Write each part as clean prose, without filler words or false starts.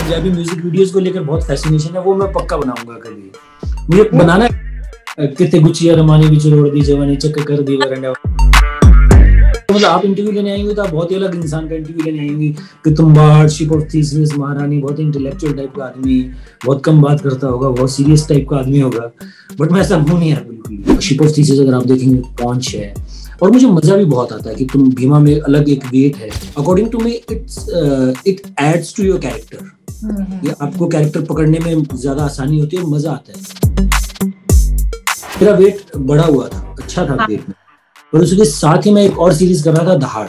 Punjabi music videos को लेकर बहुत फैसिनेशन है, वो मैं पक्का बनाऊंगा कभी। मुझे बनाना कितने गुचिया रमानी बिच रोड दी जवानी चक कर दी वरंडा। मतलब आप इंटरव्यू लेने आएंगे तो आप बहुत ही अलग इंसान का इंटरव्यू लेने आएंगे कि तुम बाहर शिप ऑफ थीसिस महारानी, बहुत इंटेलेक्चुअल टाइप का आदमी, बहुत कम बात करता होगा, बहुत सीरियस टाइप का आदमी होगा, बट मैं ऐसा हूं नहीं यार बिल्कुल। शिप ऑफ थीसिस अगर आप देखेंगे पॉन्च है, और मुझे मजा भी बहुत आता है कि तुम भीमा में अलग एक वेट है। According to me it adds to your character. ये आपको कैरेक्टर पकड़ने में ज्यादा आसानी होती है, मजा आता है। मेरा वेट बढ़ा हुआ था, अच्छा था वेट में, और उसके साथ ही मैं एक और सीरीज कर रहा था दहाड़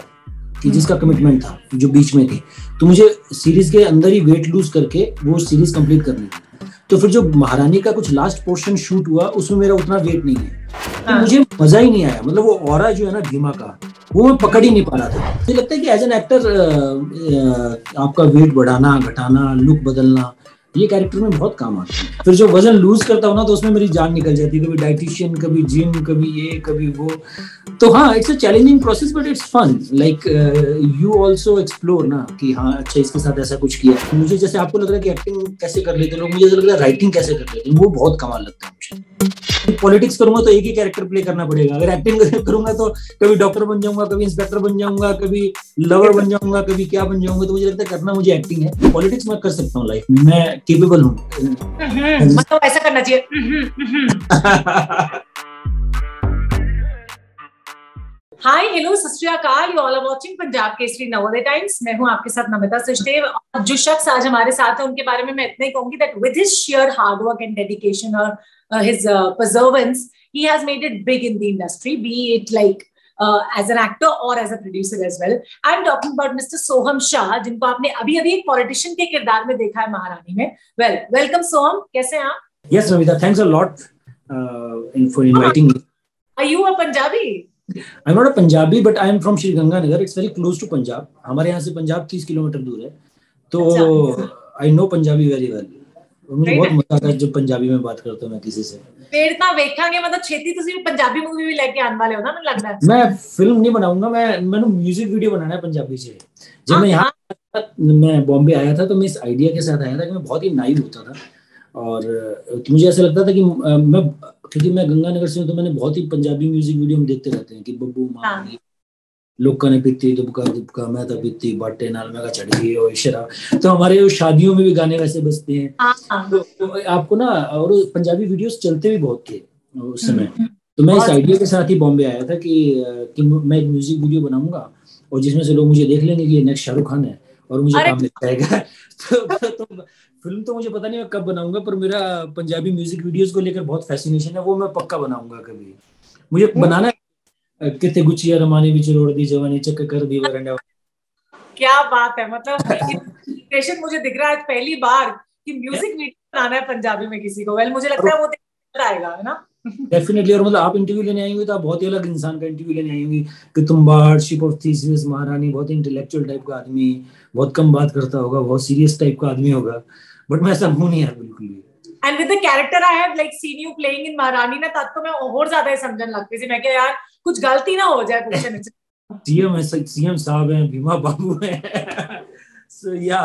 कि जिसका कमिटमेंट था जो बीच में थी, तो मुझे सीरीज के अंदर ही वेट लूज करके वो सीरीज कंप्लीट करनी थी। तो फिर जो महारानी का कुछ लास्ट पोर्शन शूट हुआ उसमें मेरा उतना वेट नहीं है, तो मुझे मजा ही नहीं आया। मतलब वो ऑरा जो है ना भीमा का, वो मैं पकड़ ही नहीं पा रहा था। मुझे लगता है कि एज एन एक्टर आपका वेट बढ़ाना, घटाना, लुक बदलना, ये कैरेक्टर में बहुत काम आता है। फिर जो वजन लूज करता हूँ ना, तो उसमें मेरी जान निकल जाती है। कभी डाइटिशियन, कभी जिम, कभी ये कभी वो। तो हाँ, it's a challenging process but it's fun. Like you also explore ना कि हाँ अच्छा इसके साथ ऐसा कुछ किया। मुझे जैसे आपको लग रहा है कि एक्टिंग कैसे कर लेते लोग, मुझे ऐसा लग रहा है राइटिंग कैसे कर लेते हैं, वो बहुत कमाल लगता है मुझे। पॉलिटिक्स करूंगा तो एक ही कैरेक्टर प्ले करना पड़ेगा। अगर एक्टिंग करूंगा तो कभी डॉक्टर बन जाऊंगा, कभी इंस्पेक्टर बन जाऊंगा, कभी लवर बन जाऊंगा, कभी क्या बन जाऊंगा। तो मुझे लगता है करना मुझे एक्टिंग है। पॉलिटिक्स मैं कर सकता हूँ लाइफ में, मैं केपेबल हूँ। मतलब ऐसा करना चाहिए। Hi hello Sat Sri Akal, you all are watching Punjab Kesari Navodaya Times. मैं हूं आपके साथ नमिता सचदेव। और जो शख्स आज हमारे साथ है उनके बारे में मैं इतना ही कहूंगी that with his sheer hard work and dedication और his perseverance he has made it big in the industry, be it like as an actor or as a producer as well. I'm talking about Mr. Soham Shah, जिनको आपने अभी अभी एक politician के किरदार में देखा है महारानी में। वेलकम सोहम, कैसे हैं आप? Yes, Ravita, thanks a lot for inviting me. Are you a Punjabi? I'm not a Punjabi, but I am from Sri Ganganagar. It's very close to Punjab. हमारे यहाँ से पंजाब 30 किलोमीटर दूर है, तो I know Punjabi very well. मुझे बहुत मजा आता है जब पंजाबी में बात करता हूँ मैं किसी से। फिर ना वेखांगे, मतलब छेती ਤੁਸੀਂ पंजाबी मूवी भी लेके आने वाले हो ना, मुझे लगता है। मैं फिल्म नहीं बनाऊंगा, मैंने म्यूजिक वीडियो बनाना है पंजाबी से। जब मैं यहाँ मैं बॉम्बे आया था तो मैं इस आइडिया के साथ आया था कि मैं बहुत ही नाइव होता था, और मुझे ऐसा लगता था कि मैं, क्योंकि मैं गंगानगर से हूँ, तो मैंने बहुत ही पंजाबी म्यूजिक वीडियो हम देखते रहते हैं कि बब्बू मां लोग ने पीती दुबका दुबका मैं तो पीती बाटे नाल मैं चढ़ गई और शराब। तो हमारे शादियों में भी गाने वैसे बजते हैं। तो आपको ना, और पंजाबी वीडियोस चलते भी बहुत थे उस समय। तो मैं इस आइडिया के साथ ही बॉम्बे आया था कि मैं एक म्यूजिक वीडियो बनाऊंगा और जिसमें से लोग मुझे देख लेंगे कि ये नेक्स्ट शाहरुख खान है और मुझे काम मिल जाएगा। तो फिल्म तो मुझे पता नहीं मैं कब बनाऊंगा, पर मेरा पंजाबी म्यूजिक वीडियोस को लेकर बहुत फैसिनेशन है, वो मैं पक्का बनाऊंगा कभी। मुझे बनाना कितने गुचिया रमानी बिच रोड दी जवानी चक कर दी वरंडा। क्या बात है, मतलब इंस्पिरेशन मुझे दिख रहा है पहली बार कि म्यूजिक वीडियो बनाना है पंजाबी में किसी को। मुझे लगता है वो आएगा, है ना? डेफिनेटली। और मतलब आप इंटरव्यू लेने आएंगे तो आप बहुत ही अलग इंसान का इंटरव्यू लेने आएंगे कि तुम बाहर शिप ऑफ थीसिस महारानी, बहुत इंटेलेक्चुअल टाइप का आदमी, बहुत कम बात करता होगा, बहुत सीरियस टाइप का आदमी होगा, बट मैं ऐसा हूं नहीं यार बिल्कुल भी। And with the character I have like seen you playing in महारानी ना, तब तो मैं और ज्यादा ही समझने लगती थी। मैं क्या यार कुछ गलती ना हो जाए क्वेश्चन। सीएम है, सीएम साहब हैं, भीमा बाबू हैं। सो या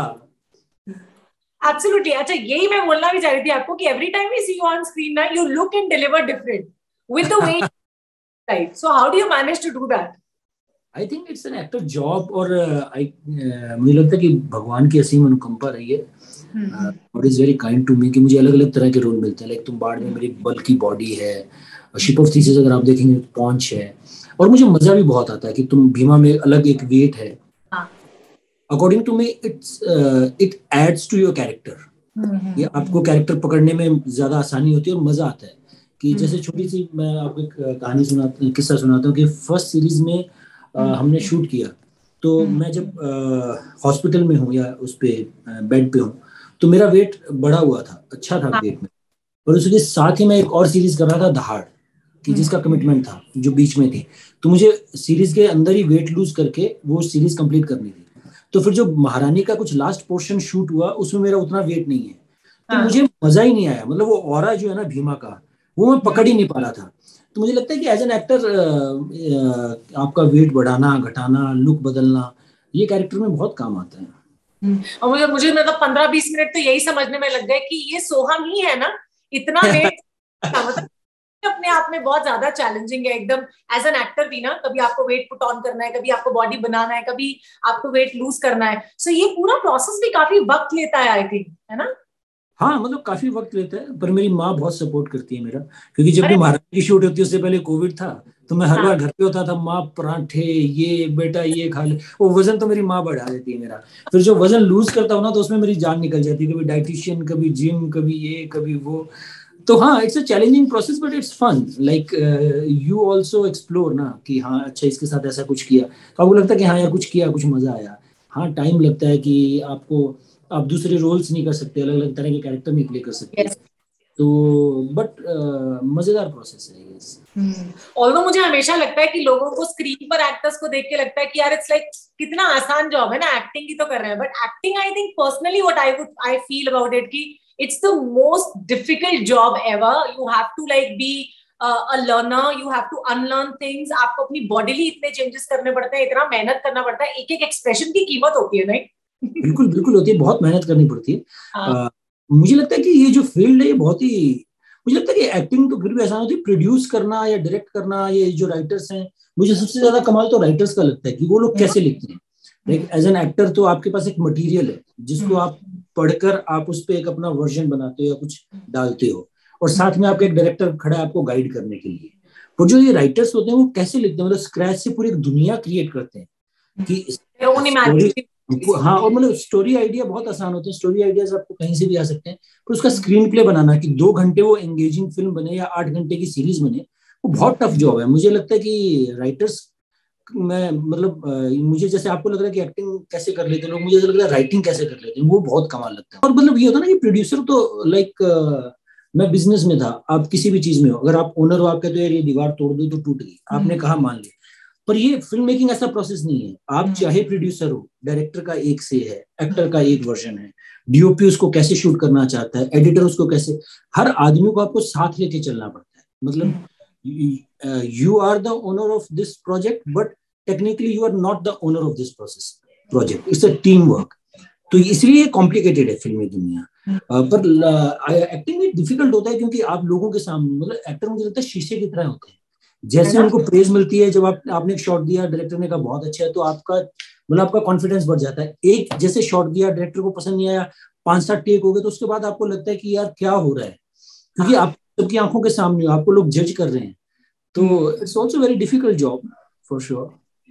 एब्सोल्युटली। अच्छा, यही मैं बोलना भी चाह रही थी आपको कि every time we see you on screen ना, you look and deliver different with the way right. So how do you manage to do that? I think it's an actor job, और मुझे लगता है कि भगवान की असीम अनुकंपा रही है। God is very kind to me कि मुझे अलग अलग तरह के रोल मिलते हैं। लाइक तुम बाढ़ में मेरी बल्कि बॉडी है, शिप ऑफ थीसिस अगर आप देखेंगे पॉन्च है, और मुझे मजा भी बहुत आता है कि तुम भीमा में अलग एक वेट है। According to me it adds to your character. ये आपको कैरेक्टर पकड़ने में ज्यादा आसानी होती है और मजा आता है। कि जैसे छोटी सी मैं आपको एक कहानी किस्सा सुनाता हूँ कि फर्स्ट सीरीज में हमने शूट किया, तो मैं जब हॉस्पिटल में हूँ या उस पे बेड पे हूँ, तो मेरा वेट बढ़ा हुआ था, अच्छा था वेट में, और उसके साथ ही मैं एक और सीरीज कर रहा था दहाड़ कि जिसका कमिटमेंट था जो बीच में थी, तो मुझे सीरीज के अंदर ही वेट लूज करके वो सीरीज कंप्लीट करनी थी। तो फिर जो महारानी का कुछ लास्ट पोर्शन शूट हुआ उसमें मेरा उतना वेट नहीं है, तो मुझे मजा ही नहीं आया। मतलब वो ऑरा जो है ना भीमा का, वो मैं पकड़ ही नहीं पा रहा था। तो मुझे लगता है कि एज एन एक्टर आपका वेट बढ़ाना, घटाना, लुक बदलना, ये कैरेक्टर में बहुत काम आता है। और मुझे मतलब 15-20 मिनट तो यही समझने में लग गए कि ये सोहम ही है ना, इतना वेट मतलब अपने आप में बहुत ज्यादा चैलेंजिंग है एकदम। एज एन एक्टर भी ना, कभी आपको वेट पुट ऑन करना है, कभी आपको बॉडी बनाना है, कभी आपको वेट लूज करना है। सो ये पूरा प्रोसेस भी काफी वक्त लेता है आई थिंक, है ना? हाँ मतलब काफी वक्त लेता है, पर मेरी माँ बहुत सपोर्ट करती है मेरा, क्योंकि जब भी अरे महारानी की शूट होती है उससे पहले कोविड था, तो मैं हर हाँ। बार घर पे होता था, माँ पराठे ये बेटा ये खा ले, वो वजन तो मेरी माँ बढ़ा देती है मेरा। फिर जो वजन लूज करता हूँ ना, तो उसमें मेरी जान निकल जाती है, कभी डाइटिशियन, कभी जिम, कभी ये कभी वो। तो हाँ, it's a challenging process but it's fun, like you also explore ना, कि हाँ अच्छा इसके साथ ऐसा कुछ किया, तो आपको लगता है कि हाँ यार कुछ किया, कुछ मजा आया। हाँ टाइम लगता है कि आपको, आप दूसरे रोल्स नहीं कर सकते, अलग अलग तरह के कैरेक्टर नहीं प्ले कर सकते, यस। तो बट मजेदार प्रोसेस है ये। ऑल्दो मुझे हमेशा लगता है कि लोगों को स्क्रीन पर एक्टर्स को देख के लगता है कि यार इट्स लाइक कितना आसान जॉब है ना, एक्टिंग ही तो कर रहे हैं। But acting I think personally what I feel about it कि it's the most difficult job ever. You have to like be a learner, you have to unlearn things. आपको अपनी बॉडीली इतने चेंजेस करने पड़ते हैं, इतना मेहनत करना पड़ता है, एक एक एक्सप्रेशन की कीमत होती है, नहीं? बिल्कुल बिल्कुल होती है, बहुत मेहनत करनी पड़ती है। हाँ। मुझे लगता है कि ये जो फील्ड है ये बहुत ही, मुझे लगता है कि एक्टिंग तो फिर भी आसान होती है, प्रोड्यूस करना या डायरेक्ट करना, ये जो राइटर्स हैं, मुझे सबसे ज्यादा कमाल तो राइटर्स का लगता है कि वो लोग कैसे लिखते हैं। लाइक एज एन एक्टर तो आपके पास एक मटेरियल है जिसको आप पढ़कर आप उस पर एक अपना वर्जन बनाते हो या कुछ डालते हो, और साथ में आपका एक डायरेक्टर खड़ा है आपको गाइड करने के लिए। और जो ये राइटर्स होते हैं वो कैसे लिखते हैं, मतलब स्क्रैच से पूरी एक दुनिया क्रिएट करते हैं कि स्टोरी। हाँ, और मतलब स्टोरी आइडिया बहुत आसान होते हैं, स्टोरी आइडियाज आपको कहीं से भी आ सकते हैं, पर उसका स्क्रीन प्ले बनाना कि 2 घंटे वो एंगेजिंग फिल्म बने या 8 घंटे की सीरीज बने, वो बहुत टफ जॉब है। मुझे लगता है कि राइटर्स, मैं मतलब मुझे जैसे आपको लग रहा है कि एक्टिंग कैसे कर लेते हैं लोग, मुझे ऐसा लग रहा है राइटिंग कैसे कर लेते हैं वो बहुत कमाल लगता है। और मतलब ये होता है ना कि प्रोड्यूसर तो लाइक, मैं बिजनेस में था, आप किसी भी चीज में हो, अगर आप ओनर हो, आप कहते हो यार ये दीवार तोड़ दो, तो टूट गई, आपने कहा मान लिया। पर ये फिल्म मेकिंग ऐसा प्रोसेस नहीं है, आप चाहे प्रोड्यूसर हो, डायरेक्टर का एक से है, एक्टर का एक वर्जन है, डीओपी उसको कैसे शूट करना चाहता है, एडिटर उसको कैसे, हर आदमी को आपको साथ लेके चलना पड़ता है। मतलब you are the owner of this project, but technically you are not the owner of this process project, it's a team work. तो इसलिए कॉम्प्लिकेटेड है फिल्मी दुनिया। पर एक्टिंग भी डिफिकल्ट होता है, क्योंकि आप लोगों के सामने, मतलब एक्टर मुझे लगता है शीशे की तरह होते हैं, जैसे उनको प्रेज मिलती है, जब आपने एक शॉट दिया, डायरेक्टर ने कहा बहुत अच्छा है, तो आपका मतलब आपका कॉन्फिडेंस बढ़ जाता है। एक जैसे शॉट दिया, डायरेक्टर को पसंद नहीं आया, 5-7 टेक हो गए, तो उसके बाद आपको लगता है कि यार क्या हो रहा है, क्योंकि आप सबकी आंखों के सामने हो, आपको लोग जज कर रहे हैं। तो it's also very difficult job for sure.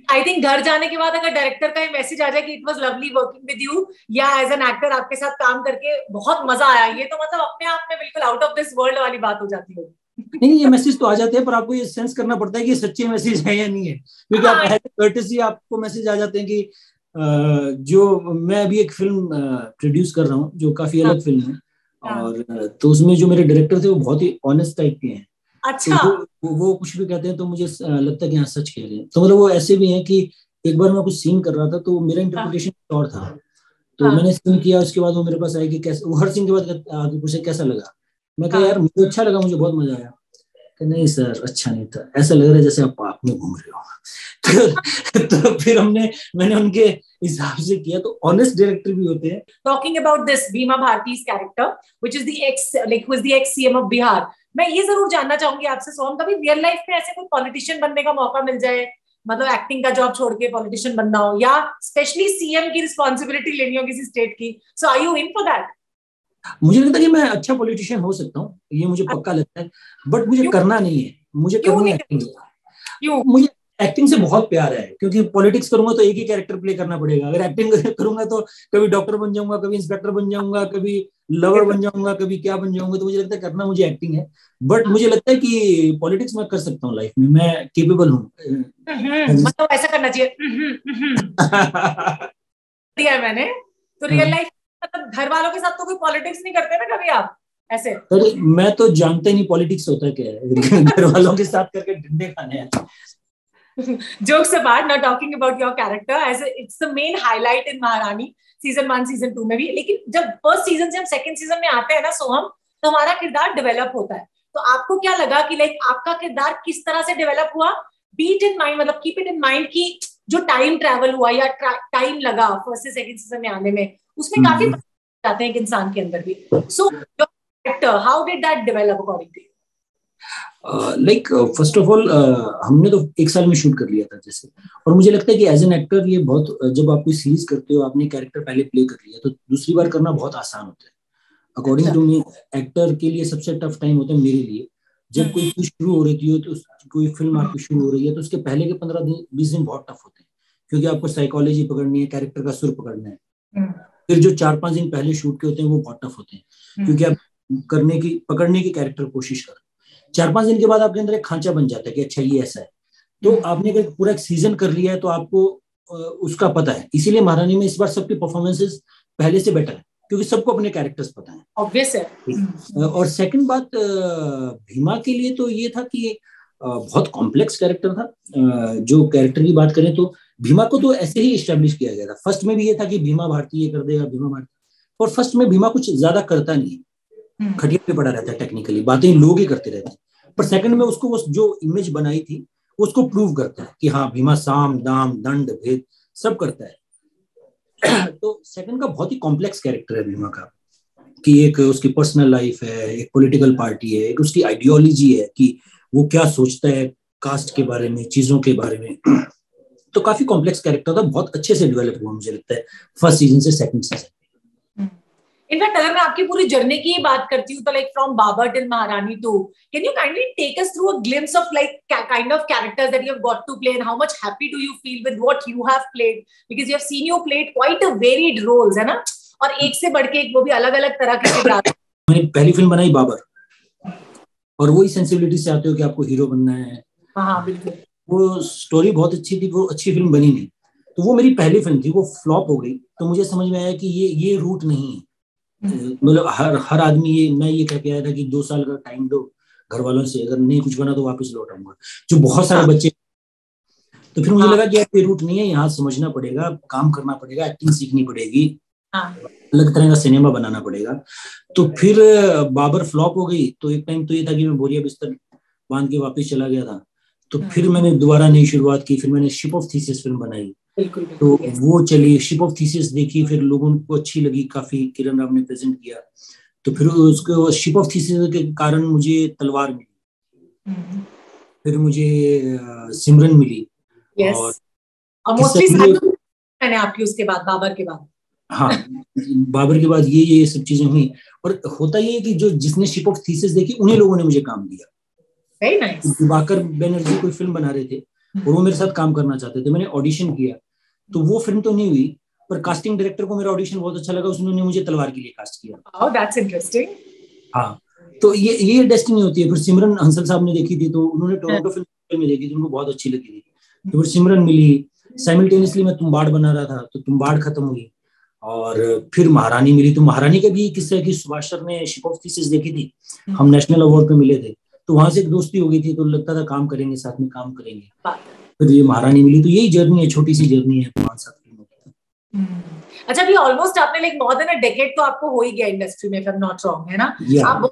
I think घर जाने के बाद अगर डायरेक्टर का मैसेज आ जाए कि it was lovely working with you, या एज एन एक्टर आपके साथ काम करके बहुत मजा आया, ये तो मतलब अपने आप में बिल्कुल आउट ऑफ दिस वर्ल्ड वाली बात हो जाती है। नहीं, ये मैसेज तो आ जाते हैं, पर आपको ये सेंस करना पड़ता है कि ये सच्चे मैसेज है या नहीं है, क्योंकि आप एज कर्टेसी आपको मैसेज आ जाते हैं कि जो मैं अभी एक फिल्म प्रोड्यूस कर रहा हूँ जो काफी अलग फिल्म है, और तो उसमें जो मेरे डायरेक्टर थे वो बहुत ही ऑनेस्ट टाइप के हैं। अच्छा। तो वो कुछ भी कहते हैं तो मुझे लगता है कि हाँ सच कह रहे हैं। तो मतलब वो ऐसे भी हैं कि एक बार मैं कुछ सीन कर रहा था, तो मेरा इंटरप्रिटेशन और था, तो मैंने सीन किया, उसके बाद वो मेरे पास आए कि कैसे, वो हर सीन के बाद आगे पूछे कैसा लगा, मैं कहा यार मुझे अच्छा लगा, मुझे बहुत मजा आया। नहीं सर अच्छा नहीं था, ऐसा लग रहा है जैसे आप पार्क में घूम रहे हो। तो फिर मैंने उनके हिसाब से किया। तो ऑनेस्ट डायरेक्टर भी होते हैं। Talking about this Bima Bharti's character which is the ex, like who is the ex CM of Bihar, मैं ये जरूर जानना चाहूंगी आपसे सोहम, कभी रियल लाइफ में ऐसे कोई पॉलिटिशियन बनने का मौका मिल जाए, मतलब एक्टिंग का जॉब छोड़ के पॉलिटिशियन बनना हो, या स्पेशली सीएम की रिस्पॉन्सिबिलिटी लेनी हो किसी स्टेट की, so are you in for that? मुझे लगता है कि मैं अच्छा पॉलिटिशियन हो सकता हूँ, ये मुझे पक्का लगता है, बट मुझे करना नहीं है, मुझे करनी है एक्टिंग। क्यों? मुझे एक्टिंग से बहुत प्यार है, क्योंकि पॉलिटिक्स करूंगा तो एक ही कैरेक्टर प्ले करना पड़ेगा, अगर एक्टिंग करूंगा तो कभी डॉक्टर बन जाऊंगा, कभी इंस्पेक्टर बन जाऊंगा, कभी लवर बन जाऊंगा, कभी क्या बन जाऊंगा। तो मुझे लगता है करना मुझे एक्टिंग है, बट मुझे लगता है कि पॉलिटिक्स मैं कर सकता हूँ, लाइफ में मैं केपेबल हूँ। मतलब ऐसा करना चाहिए दिया है मैंने। तो रियल लाइफ मतलब घर वालों के साथ तो कोई पॉलिटिक्स नहीं करते ना कभी आप ऐसे? अरे मैं तो जानता ही नहीं पॉलिटिक्स होता क्या है। घर वालों के साथ करके डंडे खाने हैं। Jokes apart, now talking about your character, as it's the main highlight in महारानी सीजन 1 सीजन 2 में भी। लेकिन जब फर्स्ट सीजन से हम सेकंड सीजन में आते हैं ना सोहम, तो हमारा किरदार डेवलप होता है। तो आपको क्या लगा कि लाइक आपका किरदार किस तरह से डेवलप हुआ? बीट इन माइंड, मतलब कीप इट इन माइंड कि जो टाइम ट्रैवल हुआ या टाइम लगा फर्स्ट से सेकंड सीजन में आने में, उसमें काफी जाते हैं एक इंसान के अंदर भी. So how did that develop according to you? Like first of all हमने तो 1 साल में शूट कर लिया था जैसे, और मुझे लगता है कि एज एन एक्टर ये बहुत, जब आप कोई सीरीज करते हो, आपने कैरेक्टर पहले प्ले कर लिया तो दूसरी बार करना बहुत आसान होता है. अकॉर्डिंग टू मी एक्टर के लिए सबसे टफ टाइम होता है मेरे लिए, जब कोई चीज शुरू हो रही है, तो कोई फिल्म आपकी शुरू हो रही है तो उसके पहले के 15-20 दिन बहुत टफ होते हैं, क्योंकि आपको साइकोलॉजी पकड़नी है, कैरेक्टर का सुर पकड़ना है. फिर जो 4-5 दिन पहले शूट के होते हैं वो बहुत टफ होते हैं, क्योंकि आप पकड़ने की कैरेक्टर कोशिश कर 4-5 दिन के बाद आपके अंदर एक खांचा बन जाता है कि अच्छा ये ऐसा है. तो आपने अगर पूरा एक सीजन कर लिया है तो आपको उसका पता है. इसीलिए महारानी में इस बार सबके परफॉर्मेंसेस पहले से बेटर है, क्योंकि सबको अपने कैरेक्टर्स पता है. ऑब्वियस है. और सेकंड बात, भीमा के लिए तो ये था कि बहुत कॉम्प्लेक्स कैरेक्टर था. जो कैरेक्टर की बात करें तो भीमा को तो ऐसे ही एस्टेब्लिश किया गया था. फर्स्ट में भी ये था कि भीमा भारती ये कर देगा, भीमा भारती, और फर्स्ट में भीमा कुछ ज्यादा करता नहीं है, खटिया पे पड़ा रहता है, टेक्निकली बातें लोग ही करते रहते हैं. पर सेकंड में उसको वो जो इमेज बनाई थी उसको प्रूव करता है कि हाँ भीमा साम दाम दंड भेद सब करता है. तो सेकंड का बहुत ही कॉम्प्लेक्स कैरेक्टर है भीमा का, कि एक उसकी पर्सनल लाइफ है, एक पॉलिटिकल पार्टी है, एक उसकी आइडियोलॉजी है कि वो क्या सोचता है कास्ट के बारे में, चीजों के बारे में. तो काफी कॉम्प्लेक्स कैरेक्टर था, बहुत अच्छे से डेवलप हुआ मुझे लगता है फर्स्ट सीजन से सेकंड सीजन. इनफैक्ट अगर मैं आपकी पूरी जर्नी की बात करती हूँ तो like from Babar till Maharani 2, can you kindly take us through a glimpse of like kind of characters that you have got to play and how much happy do you feel with what you have played, because you have seen you played quite a varied roles, है ना, और एक से बढ़ के एक, वो भी अलग अलग तरह के किरदार. मैंने पहली फिल्म बनाई बाबर, और वही सेंसिबिलिटी से आते हो कि आपको हीरो बनना है. हाँ बिल्कुल. वो स्टोरी बहुत अच्छी थी, वो अच्छी फिल्म बनी नहीं, तो वो मेरी पहली फिल्म थी, वो फ्लॉप हो गई. तो मुझे समझ में आया कि ये रूट नहीं है. मतलब हर आदमी मैं ये कह के आया था कि 2 साल का टाइम दो घर वालों से, अगर नहीं कुछ बना तो वापस लौट आऊंगा, जो बहुत सारे बच्चे. तो फिर मुझे लगा कि ये रूट नहीं है, यहाँ समझना पड़ेगा, काम करना पड़ेगा, एक्टिंग सीखनी पड़ेगी, अलग तरह का सिनेमा बनाना पड़ेगा. तो फिर बाबर फ्लॉप हो गई. तो एक टाइम तो ये था कि मैं बोरिया बिस्तर बांध के वापस चला गया था. तो फिर मैंने दोबारा नई शुरुआत की. फिर मैंने शिप ऑफ थीसिस फिल्म बनाई, तो वो चली. शिप ऑफ थीसिस देखी, फिर लोगों को अच्छी लगी काफी, किरण राव ने प्रेजेंट किया. तो फिर उसको शिप ऑफ थीसिस के कारण मुझे तलवार मिली, फिर मुझे सिमरन मिली. और मोस्टली मैंने आपकी उसके बाद बाबर के बाद, हाँ बाबर के बाद ये सब चीजें हुई. और होता ये है कि जो जिसने शिप ऑफ थीसिस देखी उन्हीं लोगों ने मुझे काम दिया. Very nice. दिवाकर बनर्जी कोई फिल्म बना रहे थे और वो मेरे साथ काम करना चाहते थे. मैंने ऑडिशन किया, तो वो फिल्म तो नहीं हुई, पर कास्टिंग डायरेक्टर को मेरा ऑडिशन बहुत अच्छा लगा, उसने मुझे तलवार के लिए कास्ट किया. Oh that's interesting. हाँ, तो ये डेस्टिनी होती है. फिर सिमरन हंसल साहब ने देखी थी, तो उन्होंने टोरंटो फिल्म में देखी थी, उनको बहुत अच्छी लगी थी, तो फिर सिमरन मिली. साइमल्टेनियसली मैं तुम्बाड़ बना रहा था, तो तुम्बाड़ खत्म हुई, और फिर महारानी मिली. तो महारानी का भी किस्सा है कि सुभाष सर ने शिप ऑफ थीसिस देखी थी, हम नेशनल अवार्ड पे मिले थे, तो वहां से एक दोस्ती हो गई थी, तो लगता था काम करेंगे, साथ में काम करेंगे. फिर ये महारानी मिली. तो यही जर्नी है, छोटी सी जर्नी है 5-7 फिल्मों की. अच्छा, अभी ऑलमोस्ट आपने like more than a decade तो आपको हो ही गया इंडस्ट्री में, if I am not wrong, है ना? आप 2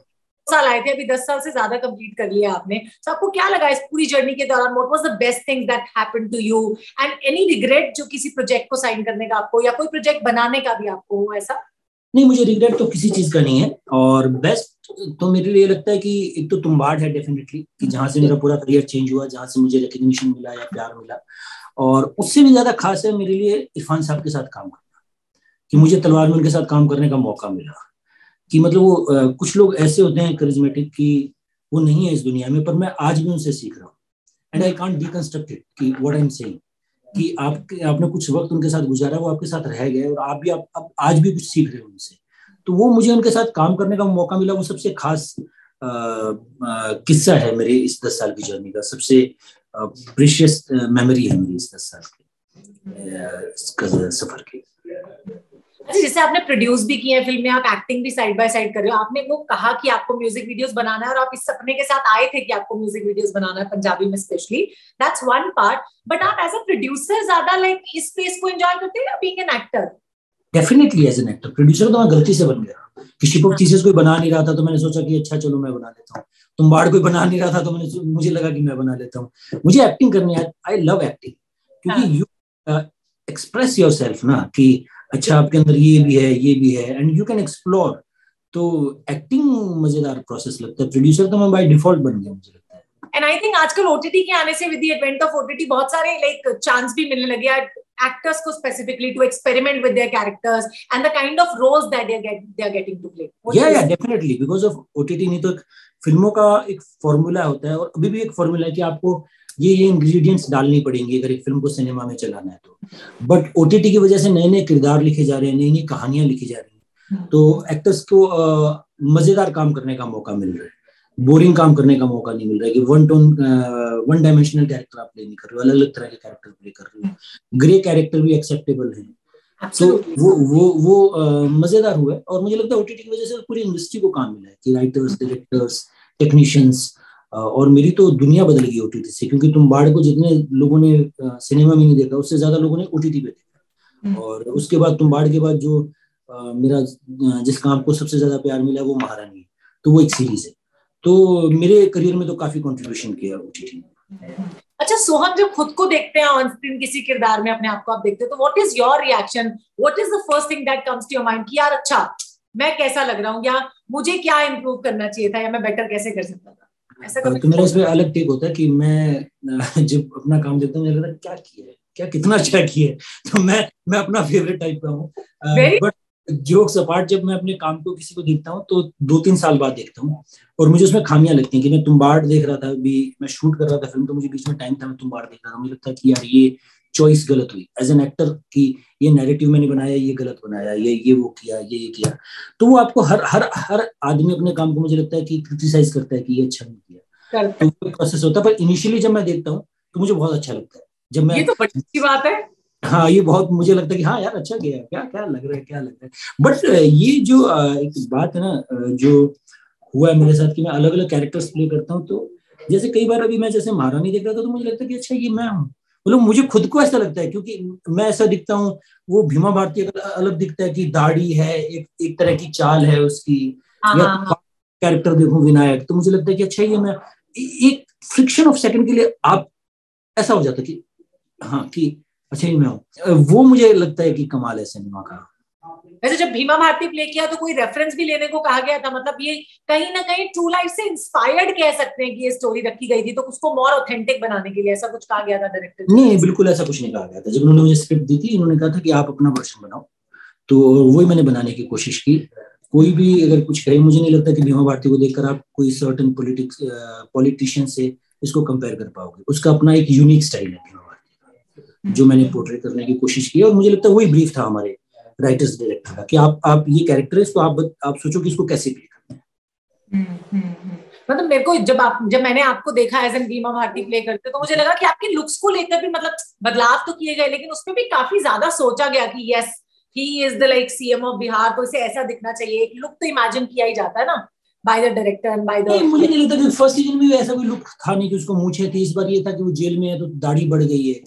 साल आए थे, अभी 10 साल से ज्यादा कंप्लीट कर लिया आपने. तो आपको क्या लगा इस पूरी जर्नी के दौरान? What was the best thing that happened to you, and any regret जो किसी प्रोजेक्ट को साइन करने का आपको, या कोई प्रोजेक्ट बनाने का भी आपको हो ऐसा? नहीं, मुझे रिग्रेट तो किसी चीज का नहीं है. और बेस्ट तो मेरे लिए लगता है कि एक तो तुम्बाड़ है डेफिनेटली, कि जहां से मेरा पूरा करियर चेंज हुआ, जहां से मुझे रिकग्निशन मिला या प्यार मिला. और उससे भी ज्यादा खास है मेरे लिए इरफान साहब के साथ काम करना, कि मुझे तलवार में उनके साथ काम करने का मौका मिला. कि मतलब वो कुछ लोग ऐसे होते हैं करिज्मेटिक कि वो नहीं है इस दुनिया में, पर मैं आज भी उनसे सीख रहा हूँ. And I can't deconstruct it कि व्हाट आई एम सेइंग, कि आपने कुछ वक्त उनके साथ गुजारा, वो आपके साथ रह गए, और आप भी आप आज भी कुछ सीख रहे हो उनसे. तो वो मुझे उनके साथ काम करने का मौका मिला. वो सबसे खास किस्सा है मेरे इस 10 साल की जर्नी का, सबसे प्रीशियस मेमोरी है मेरी इस 10 साल के सफर की. अच्छा, जैसे आपने प्रोड्यूस भी किया है फिल्म में, आप एक्टिंग भी साइड बाय साइड कर रहे हो. आपने वो कहा कि आपको म्यूजिक वीडियोस बनाना है, और आप इस सपने के साथ आए थे कि आपको म्यूजिक वीडियोस बनाना है, पंजाबी में specially. That's one part. But आप एज अ प्रोड्यूसर ज्यादा लाइक इस स्पेस को एंजॉय करते हैं या being an actor? Definitely as an actor. Producer तो मैं गलती से बन गया कि शिप ऑफ थीसिस कोई बना नहीं रहा था, तो मैंने सोचा कि अच्छा चलो मैं बना लेता हूँ. तुम्बाड़ कोई बना नहीं रहा था, तो मुझे लगा कि मैं बना लेता हूँ. मुझे एक्टिंग करनी है. आई लव एक्टिंग, क्योंकि एक्सप्रेस योरसेल्फ ना, कि अच्छा आपके अंदर ये भी है एंड यू कैन एक्सप्लोर। तो एक्टिंग मजेदार प्रोसेस लगता है। प्रोड्यूसर तो मैं बाय डिफॉल्ट बन गया, मुझे लगता है। एंड आई थिंक आजकल ओटीटी के आने से, with the advent of OTT, बहुत सारे लाइक चांस भी मिलने लगे एक्टर्स को specifically to experiment with their characters and the kind of roles that they are getting to play. या डेफिनेटली बिकॉज ऑफ ओटीटी। नहीं तो फिल्मों का एक फॉर्मूला होता है, और अभी भी एक फॉर्मूला है कि आपको ये इंग्रेडिएंट्स डालनी पड़ेंगे अगर एक फिल्म को सिनेमा में चलाना है तो। बट ओटीटी की वजह से नए नए किरदार लिखे जा रहे हैं, नई नई कहानियां लिखी जा रही हैं, तो एक्टर्स को मजेदार काम करने का मौका मिल रहा है, बोरिंग काम करने का मौका नहीं मिल रहा है कि वन डायमेंशनल कैरेक्टर आप प्ले नहीं कर रहे हो, अलग अलग तरह के कैरेक्टर प्ले कर रहे हो। ग्रे कैरेक्टर भी एक्सेप्टेबल है। तो वो मजेदार हुआ है, और मुझे लगता है ओटीटी की वजह से पूरी इंडस्ट्री को काम मिला है कि राइटर्स, डायरेक्टर्स, टेक्नीशियंस, और मेरी तो दुनिया बदल गई ओटीटी से, क्योंकि तुम्बाड़ को जितने लोगों ने सिनेमा में नहीं देखा, उससे ज्यादा लोगों ने ओटीटी पे देखा। और उसके बाद तुम्बाड़ के बाद जो मेरा जिस काम को सबसे ज्यादा प्यार मिला वो महारानी, तो वो एक सीरीज है। तो मेरे करियर में तो काफी कंट्रीब्यूशन किया ओटीटी ने। अच्छा सोहम, जब खुद को देखते हैं ऑन स्क्रीन किसी किरदार में अपने आप को आप देखते हो, तो what is your reaction? What is the first thing that comes to your mind कि यार अच्छा मैं कैसा लग रहा हूँ, या मुझे क्या इंप्रूव करना चाहिए था, या मैं बेटर कैसे कर सकता था? ऐसा कभी तो मेरा इसमें अलग टेक होता है कि मैं जब अपना काम देखता हूँ मुझे लगता है क्या किया है, क्या कितना अच्छा किया है। तो मैं अपना फेवरेट टाइप का हूँ। बट जोक्स अपार्ट, जब मैं अपने काम को किसी को देखता हूँ तो 2-3 साल बाद देखता हूँ, और मुझे उसमें खामियां लगती हैं। कि मैं तुम्बाड़ देख रहा था, अभी मैं शूट कर रहा था फिल्म, तो मुझे बीच में टाइम था, मैं तुम्बाड़ देख रहा था, मुझे लगता है कि यार ये चॉइस गलत हुई एज एन एक्टर, कि ये नैरेटिव मैंने बनाया, ये गलत बनाया, ये वो किया, ये किया। तो वो आपको हर आदमी अपने काम को मुझे लगता है कि क्रिटिसाइज करता है कि ये अच्छा नहीं किया, तो वो प्रोसेस होता है। पर इनिशियली जब मैं देखता हूँ तो मुझे बहुत अच्छा लगता है। जब मैं, ये तो बड़ी अच्छी बात है। हाँ, ये बहुत मुझे लगता है कि हाँ यार अच्छा किया, क्या क्या लग रहा है, क्या लग रहा है। बट ये जो एक बात है ना, जो हुआ है मेरे साथ कि मैं अलग अलग कैरेक्टर्स प्ले करता हूँ, तो जैसे कई बार अभी मैं जैसे महारानी देख रहा था तो मुझे लगता है कि अच्छा ये मैं हूँ, मतलब मुझे खुद को ऐसा लगता है, क्योंकि मैं ऐसा दिखता हूँ। वो भीमा भारती अलग दिखता है कि दाढ़ी है, एक तरह की चाल है उसकी, या कैरेक्टर देखूं विनायक, तो मुझे लगता है कि अच्छा ये मैं, एक फ्रिक्शन ऑफ सेकंड के लिए आप ऐसा हो जाता कि हाँ कि अच्छा ही मैं हूँ। वो मुझे लगता है कि कमाल है सिनेमा का। वैसे जब भीमा भारती प्ले किया तो कोई रेफरेंस भी लेने को कहा गया था, मतलब ये कहीं ना कहीं ट्रू लाइफ से इंस्पायर्ड कह सकते हैं कि ये स्टोरी रखी गई थी, तो उसको मोर ऑथेंटिक बनाने के लिए ऐसा कुछ कहा गया था डायरेक्टर? नहीं, बिल्कुल ऐसा कुछ नहीं कहा गया था। जब उन्होंने मुझे स्क्रिप्ट दी थी, उन्होंने कहा था कि आप अपना वर्जन बनाओ, तो वही मैंने बनाने की कोशिश की। कोई भी अगर कुछ कहे, मुझे नहीं लगता कि भीमा भारती को देखकर आप कोई सर्टेन पॉलिटिशियन से इसको कंपेयर कर पाओगे। उसका अपना एक यूनिक स्टाइल है भीमा भारती का, जो मैंने पोर्ट्रेट करने की कोशिश की, और मुझे लगता है वही ब्रीफ था हमारे राइटर्स डायरेक्टर का कि आप ये कैरेक्टर है, इसको आप सोचो कि इसको कैसे प्ले करना है। मतलब मेरे को जब मैंने आपको देखा as an Bhima Bharti play करते, तो मुझे लगा कि आपके लुक्स को लेकर भी मतलब बदलाव तो किए गए, लेकिन उसमें भी काफी ज्यादा सोचा गया कि yes he is the like CM of Bihar, तो इसे ऐसा दिखना चाहिए। एक लुक तो इमेजिन किया ही जाता है ना by the director and by the. मुझे नहीं लगता कि फर्स्ट सीजन में भी ऐसा कोई लुक था नहीं कि उसको मूंछें थी। इस बार ये था कि वो जेल में है तो दाढ़ी बढ़ गई है,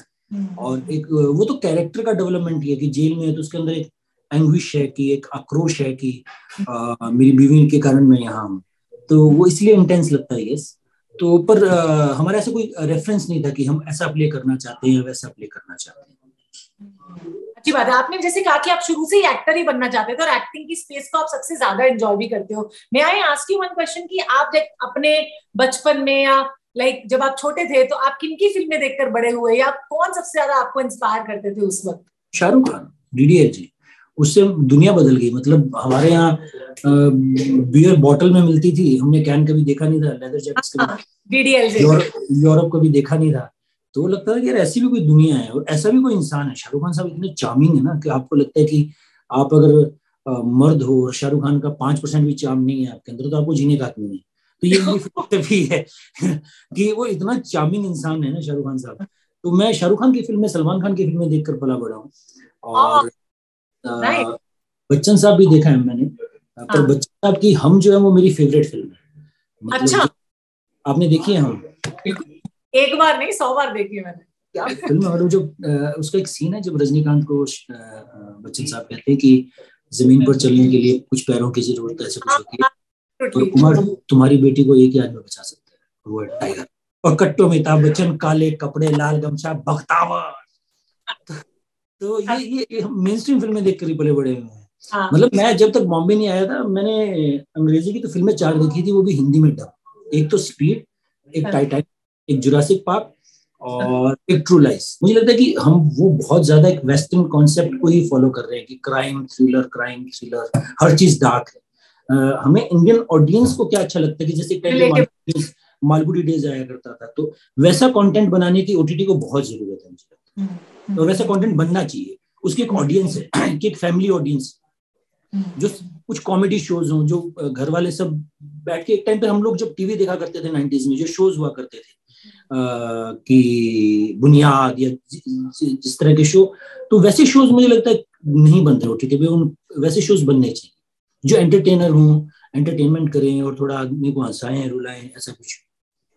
और एक वो तो कैरेक्टर का डेवलपमेंट है कि जेल में है तो उसके अंदर एक एंग्विश है, कि एक आक्रोश है कि मेरी बीवी के कारण मैं यहाँ हूँ, तो वो इसलिए इंटेंस लगता है। यस, तो पर हमारा ऐसा कोई रेफरेंस नहीं था कि हम ऐसा प्ले करना चाहते हैं, वैसा प्ले करना चाहते हैं। अच्छी बात है। आपने जैसे कहा कि आप शुरू से ही एक्टर ही बनना चाहते थे, और एक्टिंग की स्पेस को आप सबसे ज्यादा एंजॉय भी करते हो। मैं I ask you one question कि आप अपने बचपन में या लाइक जब आप छोटे थे तो आप किनकी फिल्में देखकर बड़े हुए, या कौन सबसे ज्यादा आपको इंस्पायर करते थे उस वक्त? शाहरुख खान, डीडीएल जी। उससे दुनिया बदल गई। मतलब हमारे यहाँ बियर बॉटल में मिलती थी, हमने कैन कभी देखा नहीं था, लेदर जैकेट्स कभी यूरोप कभी देखा नहीं था, तो लगता है कि यार ऐसी भी कोई दुनिया है और ऐसा भी कोई इंसान है। शाहरुख खान साहब इतने चार्मिंग है ना कि आपको लगता है कि आप अगर मर्द हो और शाहरुख खान का 5% भी चार्म नहीं है आपके अंदर, तो आपको जीने का हक नहीं है। तो ये भी है कि वो इतना चार्मिंग इंसान है ना शाहरुख खान साहब। तो मैं शाहरुख खान की फिल्में, सलमान खान की फिल्में देखकर पला बड़ा हूँ। और बच्चन साहब भी देखा है मैंने, पर बच्चन साहब की हम जो है वो मेरी फेवरेट फिल्म है। मतलब अच्छा, आपने देखी है हम? एक बार नहीं 100 बार देखी है मैंने। क्या फिल्म है। जो उसका एक सीन है जब रजनीकांत को बच्चन साहब कहते हैं कि जमीन पर चलने के लिए कुछ पैरों की जरूरत है, ऐसा कुछ होती है, तो कुमार तुम्हारी बेटी को एक ही आदमी बचा सकता है, वो है टाइगर। और कट्टो अमिताभ बच्चन, काले कपड़े, लाल गमछा, बख्तावर। तो ये मेन स्ट्रीम फिल्में देख कर ही पले बड़े हुए हैं। मतलब मैं जब तक बॉम्बे नहीं आया था, मैंने अंग्रेजी की तो फिल्में 4 देखी थी, वो भी हिंदी में डब। एक तो स्पीड, एक टाइटैनिक, एक जुरासिक पार्क और एक ट्रू लाइस। मुझे लगता है कि हम वो बहुत ज्यादा एक वेस्टर्न कॉन्सेप्ट को ही फॉलो कर रहे हैं कि क्राइम थ्रिलर, हर चीज डार्क है। हमें इंडियन ऑडियंस को क्या अच्छा लगता है कि जैसे टाइम मालगुडी डेज आया करता था, तो वैसा कंटेंट बनाने की ओटीटी को बहुत जरूरत है मुझे लगता है। तो वैसा कंटेंट बनना चाहिए, उसकी एक ऑडियंस है कि एक फैमिली ऑडियंस, जो कुछ कॉमेडी शोज हों, जो घर वाले सब बैठ के, एक टाइम पे हम लोग जब टीवी देखा करते थे 90s में, जो शोज हुआ करते थे कि बुनियाद या जिस तरह के शो, तो वैसे शोज मुझे लगता है नहीं बनते ओटीटी पे। उन वैसे शोज बनने चाहिए जो एंटरटेनर हों, एंटरटेनमेंट करें और थोड़ा आदमी को हंसाएं रुलाएं, ऐसा कुछ।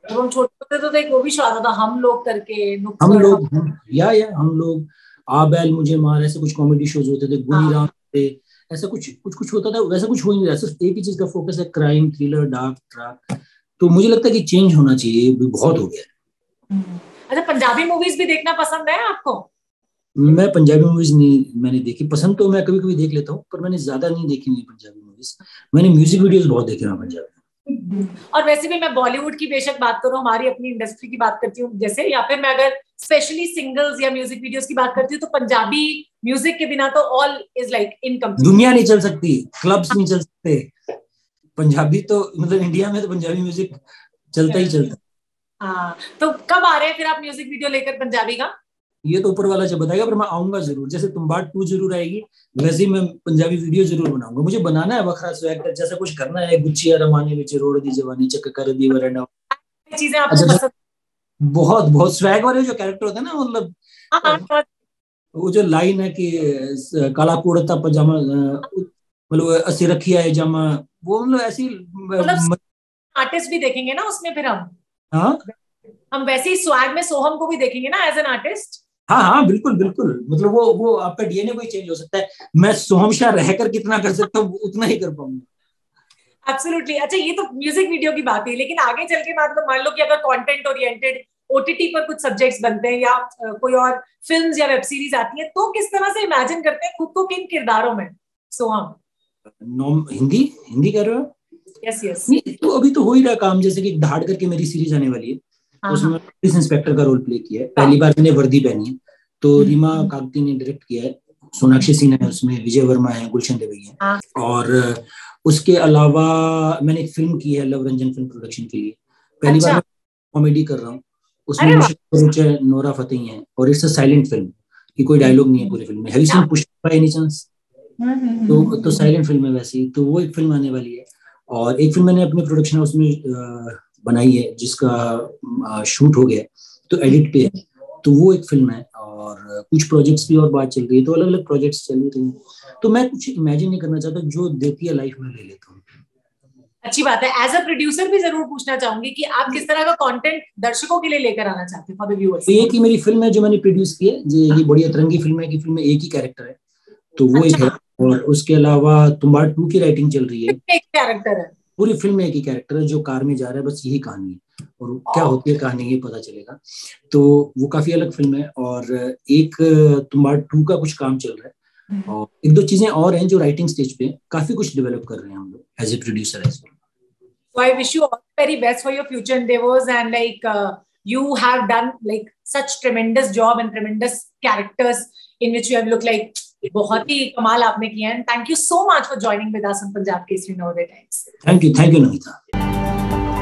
जब हम छोटे थे तो एक वो भी शो आता था, हम लोग करके, हम लोग आ बैल मुझे मार, ऐसे कुछ कॉमेडी शोज होते थे, गुनीराम थे, ऐसा कुछ होता था। वैसा कुछ हो ही नहीं रहा, सिर्फ एक ही चीज का फोकस है, क्राइम थ्रिलर डार्क। तो मुझे लगता है कि चेंज होना चाहिए, बहुत हो गया। अच्छा, पंजाबी मूवीज भी देखना पसंद है आपको? मैं पंजाबी मूवीज नहीं मैंने देखी, पसंद तो मैं कभी कभी देख लेता हूँ, पर मैंने ज्यादा नहीं देखी नहीं पंजाबी मूवीज। मैंने म्यूजिक वीडियोस बहुत देखे हैं पंजाबी। और वैसे भी मैं बॉलीवुड की बेशक बात करूं, हमारी अपनी इंडस्ट्री की बात करती हूँ जैसे, या फिर मैं अगर स्पेशली सिंगल्स या म्यूजिक वीडियोस की बात करती हूँ, तो पंजाबी म्यूजिक के बिना तो ऑल इज लाइक इनकम्प्लीट। दुनिया नहीं चल सकती, क्लब्स नहीं चल सकते। पंजाबी तो मतलब इंडिया में तो पंजाबी म्यूजिक चलता ही चलता। हाँ, तो कब आ रहे हैं फिर आप म्यूजिक वीडियो लेकर पंजाबी का? ये तो ऊपर वाला जब बताएगा, पर मैं आऊंगा जरूर। जैसे तुम्बाड़ 2 जरूर आएगी, वैसे ही मैं पंजाबी वीडियो जरूर बनाऊंगा। मुझे बनाना है बखरा स्वैग जैसा कुछ करना है, गुच्चिया रमाने विच रोड दी जवानी चक कर दी वरना चीजें आपको पसंद? बहुत बहुत स्वैग वाले जो कैरेक्टर होते हैं ना, मतलब वो जो लाइन है कि काला कुड़ता पजामा, मतलब अस्सी रखिया है जामा, वो मतलब ऐसी आर्टिस्ट भी देखेंगे ना उसमें फिर हाँ, हम वैसे ही स्वैग में सोहम को भी देखेंगे ना एज एन आर्टिस्ट। हाँ बिल्कुल बिल्कुल, मतलब वो आपका डीएनए कोई चेंज हो सकता है। मैं सोहम शाह रहकर कितना कर सकता हूँ, उतना ही कर पाऊंगा। एब्सोल्युटली। अच्छा, ये तो म्यूजिक वीडियो की बात है, लेकिन आगे चल के मतलब मान लो कि अगर कंटेंट ओरिएंटेड ओटीटी पर कुछ सब्जेक्ट्स बनते हैं या कोई और फिल्म्स या वेब सीरीज आती है, तो किस तरह से इमेजिन करते हैं खुद को किन किरदारों में? सोहम हिंदी कह रहे हो? यस। नहीं, तो अभी तो हो ही रहा काम। जैसे कि धाड़ करके मेरी सीरीज आने वाली है, उसमें पुलिस इंस्पेक्टर का रोल प्ले किया है। पहली बार मैंने वर्दी पहनी है, तो रीमा कागती ने डायरेक्ट किया है, सोनाक्षी सिन्हा है उसमें, विजय वर्मा है, गुलशन देवई है। और उसके अलावा मैंने एक फिल्म की है लव रंजन फिल्म प्रोडक्शन के लिए, पहली बार मैं कॉमेडी कर रहा हूँ। उसमें मुझे नोरा फतेही है, और इट्स अ साइलेंट फिल्म कि कोई डायलॉग नहीं है पूरी फिल्म में। Have you seen Pushpa by any chance? तो साइलेंट फिल्म है वैसी, तो वो एक फिल्म आने वाली है। और एक फिल्म मैंने अपने प्रोडक्शन हाउस में बनाई है, जिसका शूट हो गया, तो एडिट पे है, तो वो एक फिल्म है। और कुछ प्रोजेक्ट्स भी और बात चल रही है, तो अलग अलग प्रोजेक्ट्स चल रही हैं। तो मैं कुछ इमेजिन नहीं करना चाहता, जो देती है लाइफ में ले लेता हूँ। अच्छी बात है। एज अ प्रोड्यूसर भी जरूर पूछना चाहूंगी कि आप किस तरह का कंटेंट दर्शकों के लिए लेकर आना चाहते हैं फॉर द व्यूअर्स? एक ही मेरी फिल्म है जो मैंने प्रोड्यूस की है, ये बड़ी अतरंगी फिल्म है कि फिल्म में एक ही कैरेक्टर है, तो वो एक है। और उसके अलावा तुम्बाड़ 2 की राइटिंग चल रही है, एक कैरेक्टर है, पूरी फिल्म में एक ही कैरेक्टर है जो कार में जा रहा है, बस यही कहानी है। और क्या होती है कहानी ये पता चलेगा। तो वो काफी अलग फिल्म है। और एक तुम्बाड़ 2 का कुछ काम चल रहा है, और 1-2 चीजें और हैं जो राइटिंग स्टेज पे, काफी कुछ डेवलप कर रहे हैं हम लोग as a producer as well. So I wish you all the very best for your future endeavors, and like you have done like such tremendous job and tremendous characters in which you have looked like बहुत ही कमाल आपने किया है। Thank you so much for joining with us on Punjab Kesari Navodaya Times. Thank you, Namita.